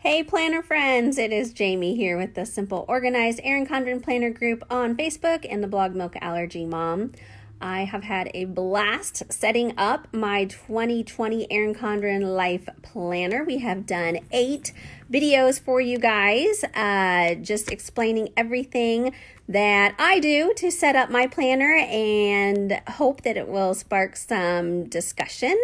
Hey planner friends, it is Jamie here with the Simple Organized Erin Condren Planner Group on Facebook and the blog Milk Allergy Mom. I have had a blast setting up my 2020 Erin Condren Life Planner. We have done 8 videos for you guys, just explaining everything that I do to set up my planner, and hope that it will spark some discussion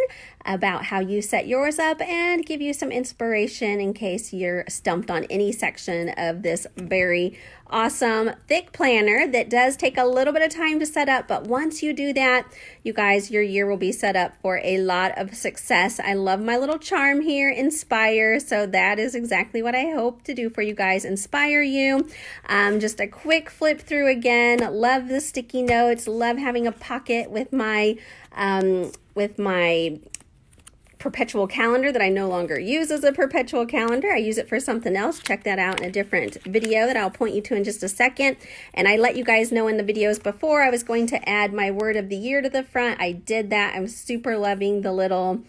about how you set yours up and give you some inspiration in case you're stumped on any section of this very awesome thick planner that does take a little bit of time to set up. But once you do that, you guys, your year will be set up for a lot of success. I love my little charm here, inspire. So that is exactly what I hope to do for you guys, inspire you. Just a quick flip through again. Love the sticky notes. Love having a pocket with my perpetual calendar that I no longer use as a perpetual calendar. I use it for something else. Check that out in a different video that I'll point you to in just a second. And I let you guys know in the videos before I was going to add my word of the year to the front. I did that. I'm super loving the little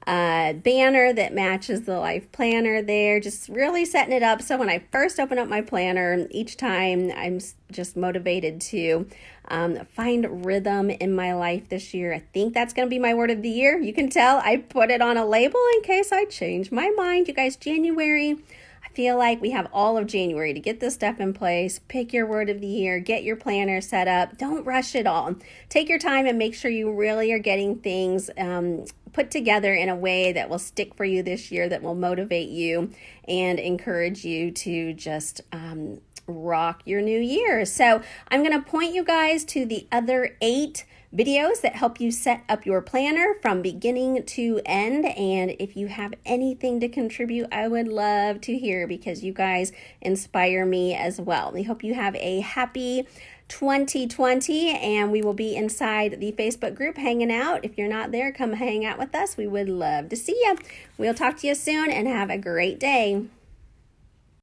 banner that matches the life planner there, just really setting it up so when I first open up my planner each time, I'm just motivated to find rhythm in my life this year. I think that's going to be my word of the year. You can tell I put it on a label in case I change my mind. You guys, January, I feel like we have all of January to get this stuff in place. Pick your word of the year, get your planner set up. Don't rush it all. Take your time and make sure you really are getting things put together in a way that will stick for you this year, that will motivate you and encourage you to just rock your new year. So I'm going to point you guys to the other 8 videos that help you set up your planner from beginning to end. And if you have anything to contribute, I would love to hear, because you guys inspire me as well. We hope you have a happy 2020, and we will be inside the Facebook group hanging out. If you're not there, come hang out with us. We would love to see you. We'll talk to you soon, and have a great day.